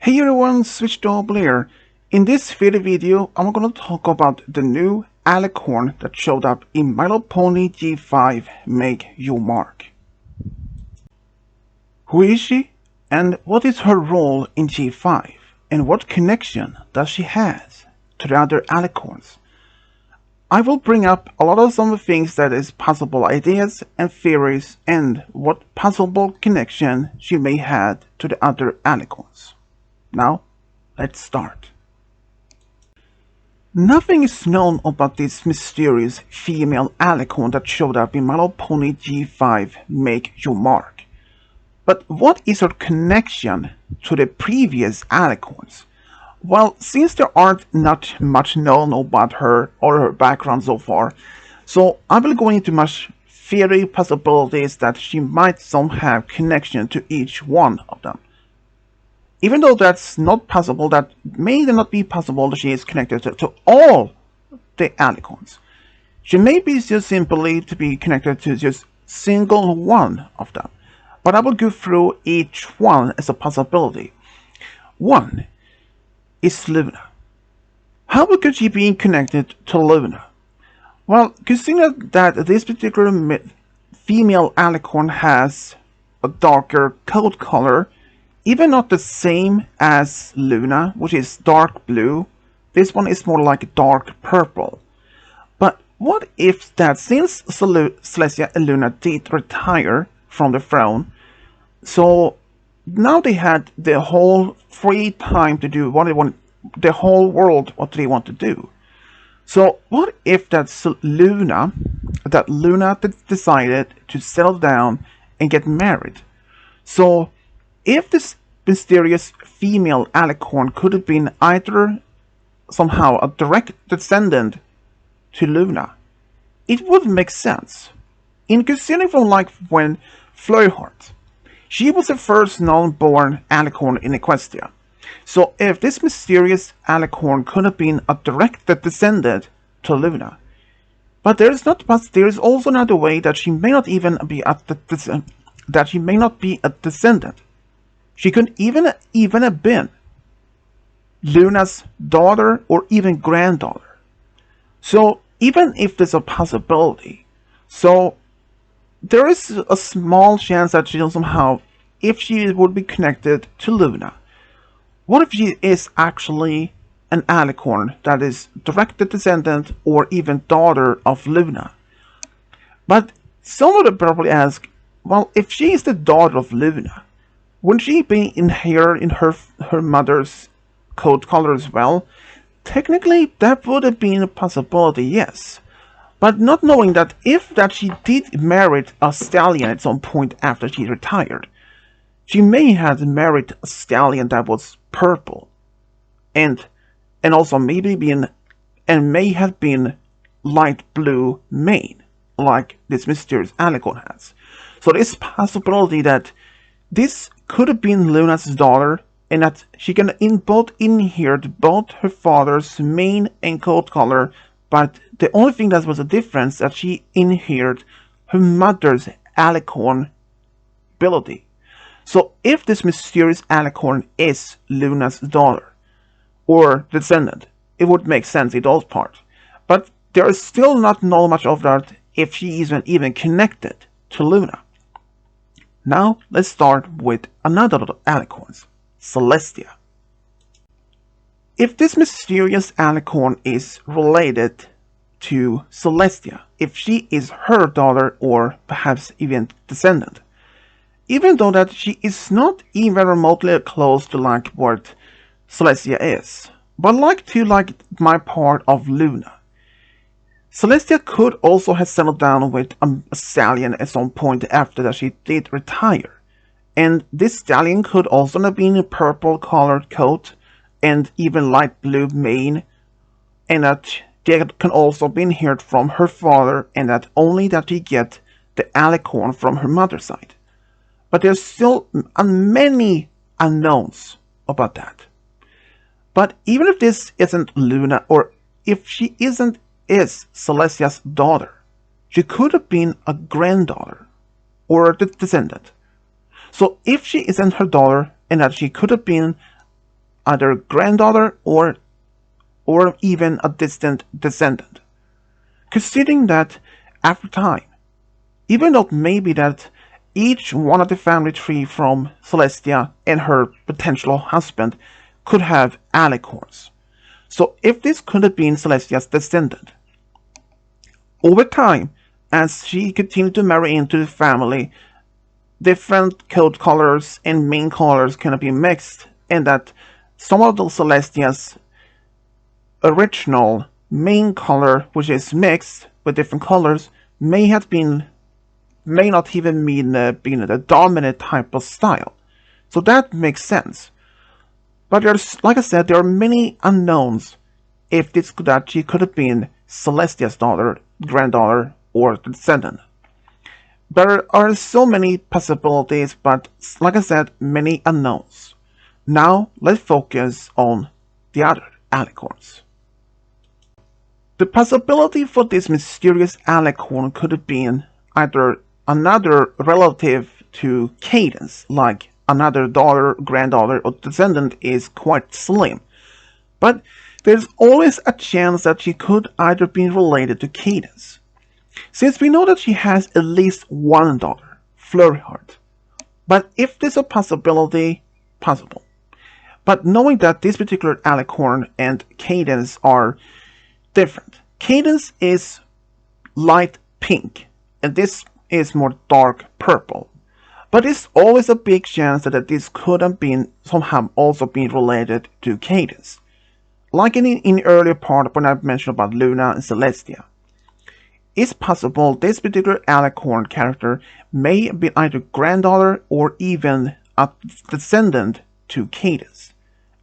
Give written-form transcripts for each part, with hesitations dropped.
Hey everyone, Switch Double here. In this video, I'm gonna talk about the new alicorn that showed up in My Little Pony G5 Make Your Mark. Who is she? And what is her role in G5? And what connection does she have to the other alicorns? I will bring up a lot of some things that is possible ideas and theories and what possible connection she may have to the other alicorns. Now, let's start. Nothing is known about this mysterious female alicorn that showed up in My Little Pony G5 Make Your Mark. But what is her connection to the previous alicorns? Well, since there aren't not much known about her or her background so far, so I will go into much theory possibilities that she might somehow have connection to each one of them. Even though that's not possible, that may not be possible that she is connected to all the alicorns. She may be just simply to be connected to just single one of them. But I will go through each one as a possibility. One is Luna. How could she be connected to Luna? Well, consider that this particular female alicorn has a darker coat color, even not the same as Luna, which is dark blue. This one is more like dark purple. But what if that since Celestia and Luna did retire from the throne, so now they had the whole free time to do what they want, the whole world what they want to do. So what if that's Luna decided to settle down and get married? So if this mysterious female alicorn could have been either somehow a direct descendant to Luna, it would make sense. In considering from like when toFlurryheart, she was the first known-born alicorn in Equestria. So if this mysterious alicorn could have been a direct descendant to Luna, but there is also another way that she may not even be a descendant. She could even have been Luna's daughter or even granddaughter. So even if there's a possibility, so there is a small chance that she'll somehow, if she would be connected to Luna, what if she is actually an alicorn that is direct descendant or even daughter of Luna? But someone would probably ask, well, if she is the daughter of Luna, wouldn't she be inherit in her mother's coat color as well? Technically, that would have been a possibility, yes. But not knowing that if that she did marry a stallion at some point after she retired, she may have married a stallion that was purple, and also maybe may have been light blue mane, like this mysterious alicorn has. So there's possibility that this could have been Luna's daughter, and that she can inherit both her father's mane and coat color, but the only thing that was a difference that she inherited her mother's alicorn ability. So if this mysterious alicorn is Luna's daughter or descendant, it would make sense in those parts. But there is still not known much of that if she isn't even connected to Luna. Now let's start with another alicorn, Celestia. If this mysterious alicorn is related to Celestia, if she is her daughter or perhaps even descendant, even though that she is not even remotely close to like what Celestia is, but like my part of Luna, Celestia could also have settled down with a stallion at some point after that she did retire, and this stallion could also have been a purple colored coat and even light blue mane, and that they can also be inherited from her father, and that only that she get the alicorn from her mother's side. But there's still many unknowns about that. But even if this isn't Luna, or if she is Celestia's daughter, she could have been a granddaughter or a descendant. So if she isn't her daughter, and that she could have been either granddaughter or even a distant descendant. Considering that after time, even though maybe that each one of the family tree from Celestia and her potential husband could have alicorns. So if this could have been Celestia's descendant, over time, as she continued to marry into the family, different coat colors and mane colors can be mixed, and that some of the Celestia's original mane color, which is mixed with different colors, may not even mean being the dominant type of style. So that makes sense. But there's, like I said, there are many unknowns if she could have been Celestia's daughter, granddaughter, or descendant. There are so many possibilities, but like I said, many unknowns. Now let's focus on the other alicorns. The possibility for this mysterious alicorn could have been either another relative to Cadence, like another daughter, granddaughter, or descendant, is quite slim. But there's always a chance that she could either be related to Cadence, since we know that she has at least one daughter, toFlurryheart. But if there's a possibility, possible. But knowing that this particular alicorn and Cadence are different. Cadence is light pink, and this is more dark purple. But there's always a big chance that this could have been somehow also been related to Cadence. Like in the earlier part when I mentioned about Luna and Celestia. It's possible this particular alicorn character may be either granddaughter or even a descendant to Cadence.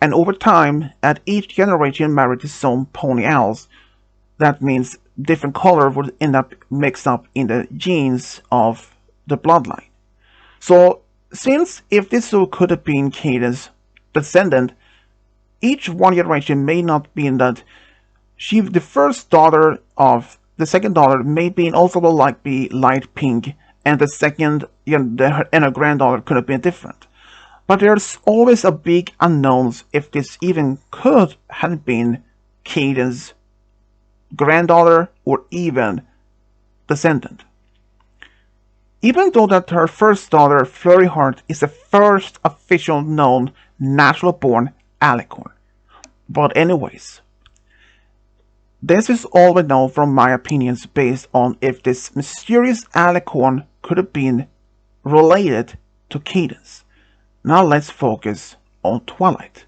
And over time, at each generation married its own pony owls, that means different color would end up mixed up in the genes of the bloodline. So, since if this could have been Cadence' descendant, each one generation may not be in that the first daughter of the second daughter may be also be light pink, and the second and her granddaughter could have been different. But there's always a big unknowns if this even could have been Cadence' granddaughter or even descendant. Even though that her first daughter, toFlurryheart, is the first official known natural born alicorn. But anyways, this is all we know from my opinions based on if this mysterious alicorn could have been related to Cadence. Now let's focus on Twilight.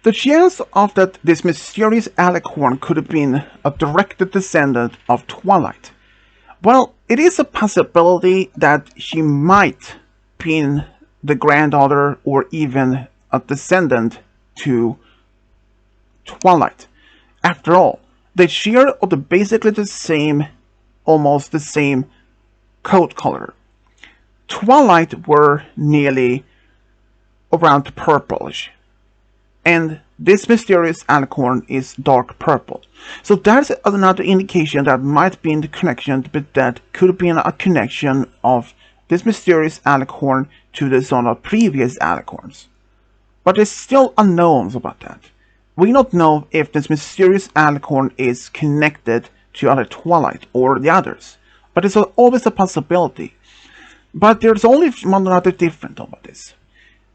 The chance of that this mysterious alicorn could have been a direct descendant of Twilight. Well, it is a possibility that she might be the granddaughter or even a descendant to Twilight. After all, they share basically the same, almost the same coat color. Twilight were nearly around purplish, and this mysterious alicorn is dark purple. So that's another indication that might be in the connection, but that could be a connection of this mysterious alicorn to the some of previous alicorns. But there's still unknowns about that. We don't know if this mysterious alicorn is connected to other Twilight or the others, but it's always a possibility. But there's only one other different about this.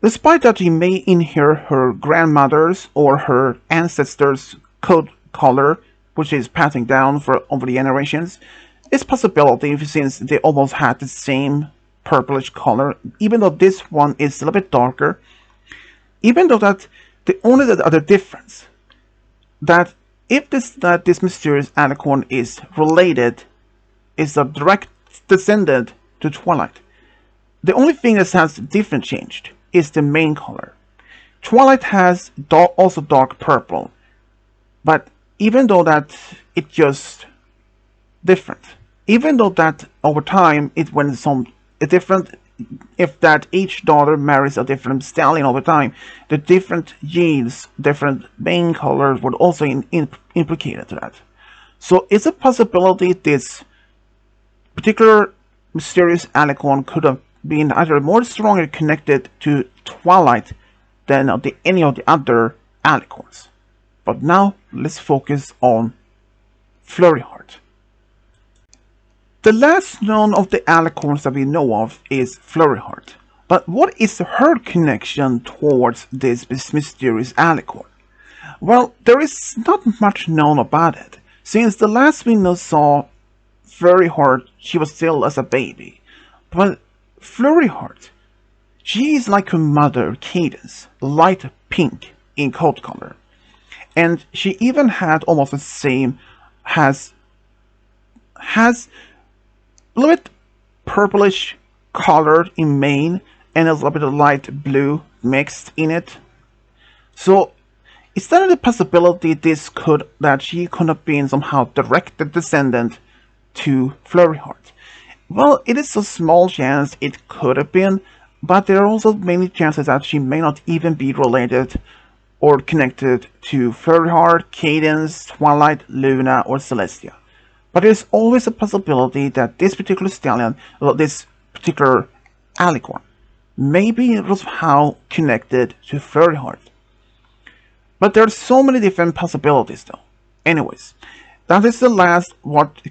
Despite that she may inherit her grandmother's or her ancestors' coat color, which is passing down over the generations, it's possibility since they almost had the same purplish color, even though this one is a little bit darker. Even though that the only other difference that if this mysterious alicorn is related, is a direct descendant to Twilight. The only thing that has different changed is the main color. Twilight has also dark purple, but even though that it's just different, even though that over time it went different, if that each daughter marries a different stallion over time, the different genes, different main colors would also implicated to that. So it's a possibility this particular mysterious alicorn could have been either more strongly connected to Twilight than any of the other alicorns. But now let's focus on toFlurryheart. The last known of the alicorns that we know of is toFlurryheart. But what is her connection towards this mysterious alicorn? Well, there is not much known about it. Since the last we saw toFlurryheart, she was still as a baby. But toFlurryheart, she is like her mother, Cadence, light pink in coat color. And she even had almost the same, has a little bit purplish colored in mane and a little bit of light blue mixed in it. So is there a possibility that she could have been somehow direct descendant to toFlurryheart? Well, it is a small chance it could have been, but there are also many chances that she may not even be related or connected to toFlurryheart, Cadence, Twilight, Luna, or Celestia. But there's always a possibility that this particular stallion, or this particular alicorn, may be somehow connected to toFlurryheart. But there are so many different possibilities though. Anyways, that is the last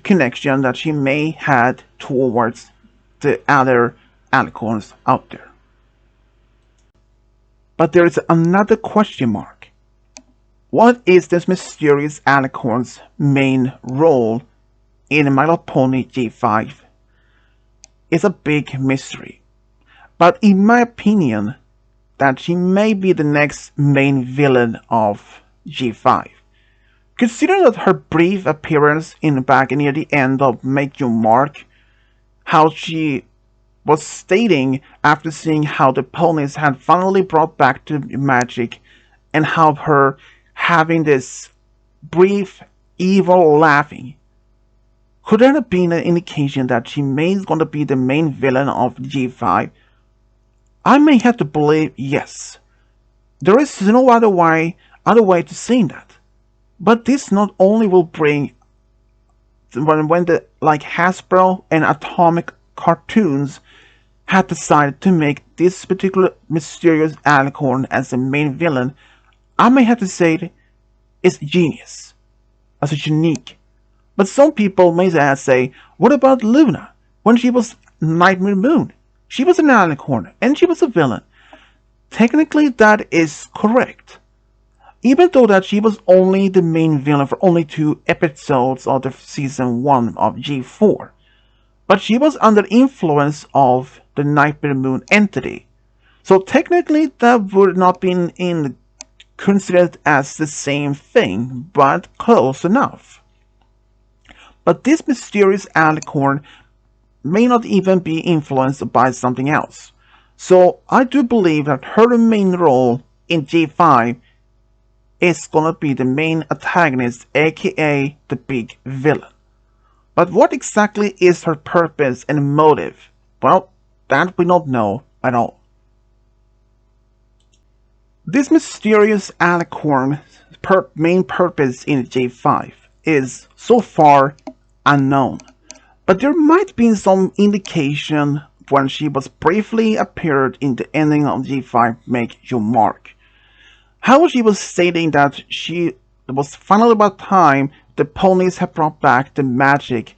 connection that she may had towards the other alicorns out there. But there is another question mark. What is this mysterious alicorn's main role in My Little Pony G5? It's a big mystery. But in my opinion, that she may be the next main villain of G5. Considering that her brief appearance back near the end of Make Your Mark, how she was stating after seeing how the ponies had finally brought back the magic, and how her having this brief evil laughing, could that have been an indication that she may going to be the main villain of G5? I may have to believe yes. There is no other way to say that. But this not only will bring when the Hasbro and Atomic Cartoons had decided to make this particular mysterious alicorn as the main villain, I may have to say it's genius, as it's unique. But some people may say, what about Luna? When she was Nightmare Moon, she was an alicorn and she was a villain. Technically that is correct. Even though that she was only the main villain for only 2 episodes of the season 1 of G4. But she was under influence of the Nightmare Moon entity. So technically that would not be considered as the same thing, but close enough. But this mysterious alicorn may not even be influenced by something else. So I do believe that her main role in G5 is gonna be the main antagonist, aka the big villain. But what exactly is her purpose and motive? Well, that we don't know at all. This mysterious alicorn's main purpose in G5 is so far unknown, but there might be some indication when she was briefly appeared in the ending of G5 Make Your Mark. How she was stating that it was finally about time the ponies had brought back the magic,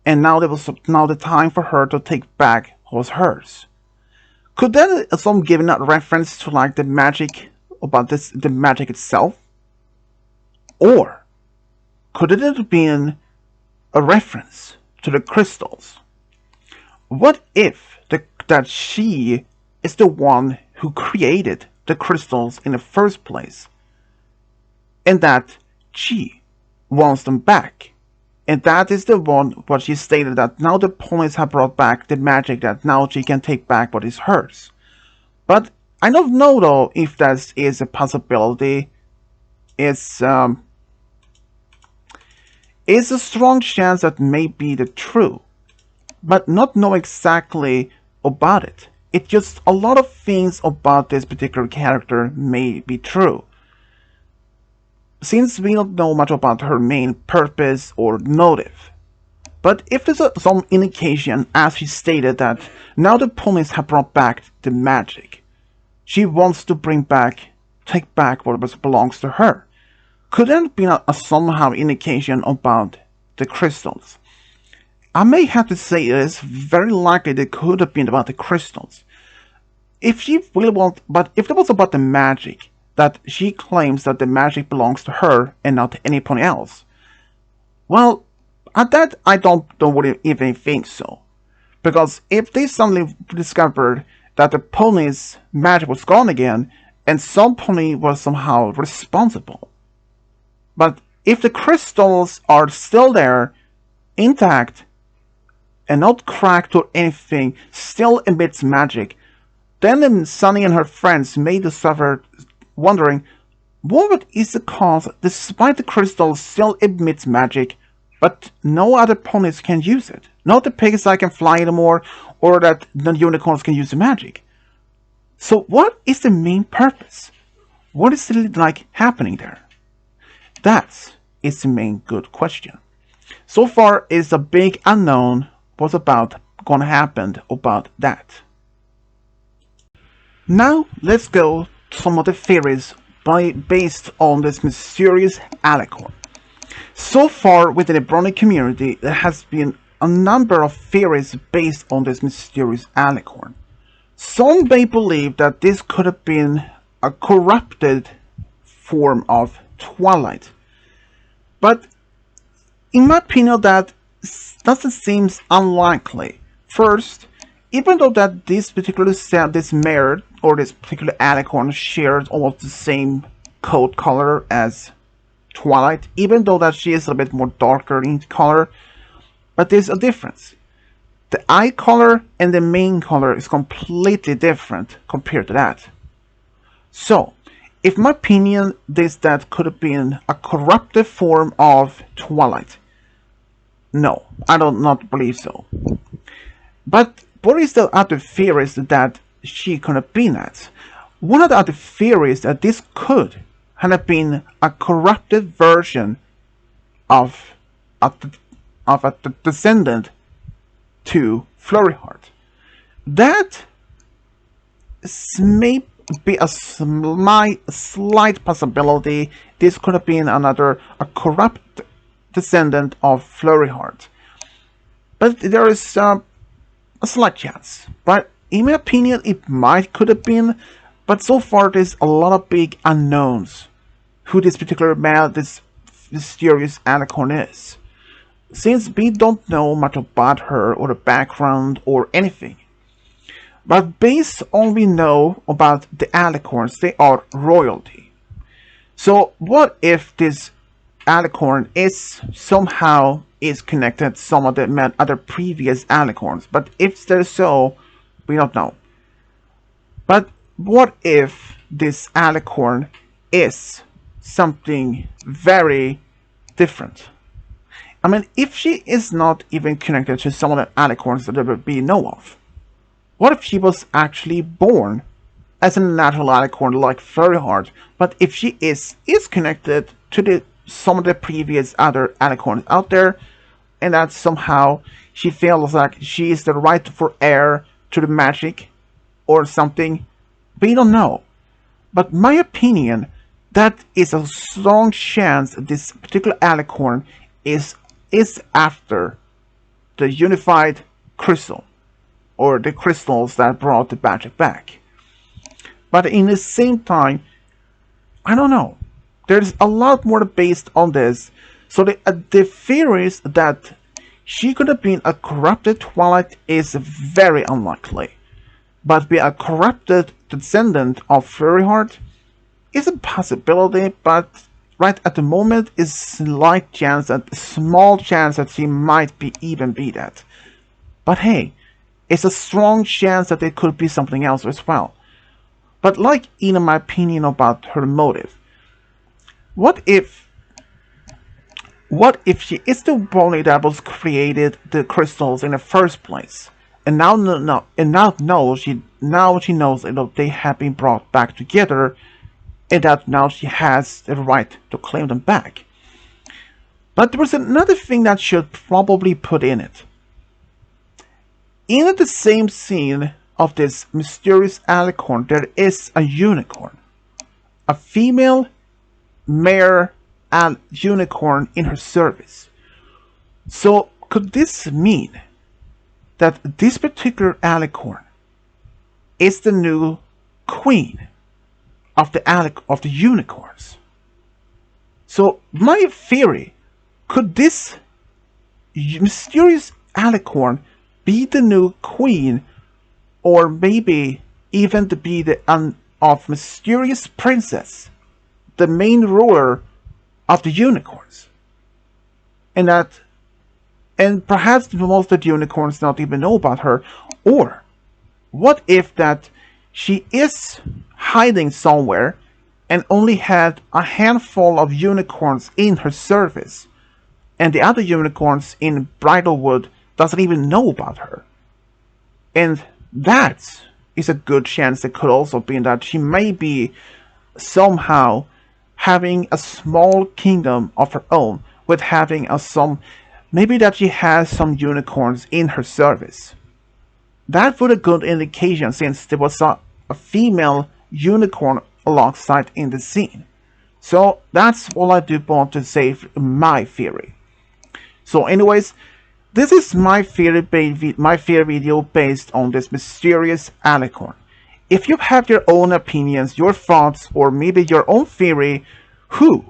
and now the time for her to take back was hers. Could that some given a reference to the magic about the magic itself? Or could it have been a reference to the crystals? What if that she is the one who created the crystals in the first place, and that she wants them back, and that is the one what she stated, that now the ponies have brought back the magic, that now she can take back what is hers. But I don't know though if that is a possibility. It's a strong chance that may be the true, but not know exactly about it. It's just a lot of things about this particular character may be true. Since we don't know much about her main purpose or motive. But if there's some indication, as she stated, that now the ponies have brought back the magic, she wants to take back what belongs to her. Could that be a somehow indication about the crystals? I may have to say it is very likely it could have been about the crystals. If she really want, but if it was about the magic, that she claims that the magic belongs to her and not to anybody else, well, at that I don't really even think so. Because if they suddenly discovered that the pony's magic was gone again, and some pony was somehow responsible. But if the crystals are still there, intact, and not cracked or anything, still emits magic, then Sunny and her friends may discover, wondering, what is the cause despite the crystal still emits magic, but no other ponies can use it? Not the Pegasi can fly anymore, or that the unicorns can use the magic. So what is the main purpose? What is really like happening there? That is the main good question. So far is a big unknown what's gonna happen about that. Now let's go to some of the theories based on this mysterious alicorn. So far within the brony community there has been a number of theories based on this mysterious alicorn. Some may believe that this could have been a corrupted form of Twilight. But in my opinion that seem unlikely. First, even though that this particular set, this mare or this particular alicorn shares almost the same coat color as Twilight, even though that she is a bit more darker in color, but there's a difference. The eye color and the mane color is completely different compared to that. So, in my opinion, that could have been a corrupted form of Twilight. No, I do not believe so. But what is the other theories that she could have been at? One of the other theories that this could have been a corrupted version of a descendant to toFlurryheart. That may be a slight possibility. This could have been a corrupt descendant of toFlurryheart. But there is a slight chance. But in my opinion, it could have been. But so far, there's a lot of big unknowns. Who this particular man, this mysterious alicorn is. Since we don't know much about her or the background or anything. But based on what we know about the alicorns, they are royalty. So what if this alicorn is somehow connected to some of the other previous alicorns? But if they're so, we don't know. But what if this alicorn is something very different? I mean, if she is not even connected to some of the alicorns that we know of, what if she was actually born as a natural alicorn like toFlurryheart, but if she is connected to some of the previous other alicorns out there, and that somehow she feels like she is the rightful heir to the magic or something, we don't know. But my opinion, that is a strong chance that this particular alicorn is after the unified crystal, or the crystals that brought the magic back. But in the same time, I don't know. There's a lot more based on this. So the theories that she could have been a corrupted Twilight is very unlikely. But be a corrupted descendant of toFlurryheart is a possibility, but right at the moment is small chance that she might even be that. But hey, it's a strong chance that it could be something else as well. But like in my opinion about her motive, what if she is the pony that was created the crystals in the first place, and now she knows that they have been brought back together, and that now she has the right to claim them back. But there was another thing that should probably put in it. In the same scene of this mysterious alicorn there is a unicorn, a female mare and unicorn in her service. So could this mean that this particular alicorn is the new queen of the unicorns? So my theory, could this mysterious alicorn be the new queen, or maybe even to be the of mysterious princess, the main ruler of the unicorns? And perhaps most of the unicorns not even know about her. Or what if that she is hiding somewhere and only had a handful of unicorns in her service, and the other unicorns in Bridalwood doesn't even know about her? And that is a good chance. It could also be that she may be somehow having a small kingdom of her own, with having maybe that she has some unicorns in her service. That would a good indication, since there was a female unicorn alongside in the scene. So that's all I do want to say, my theory. So anyways, this is my theory video based on this mysterious alicorn. If you have your own opinions, your thoughts, or maybe your own theory who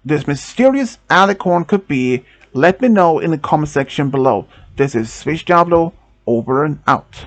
this mysterious alicorn could be, let me know in the comment section below. This is Switch Diablo, over and out.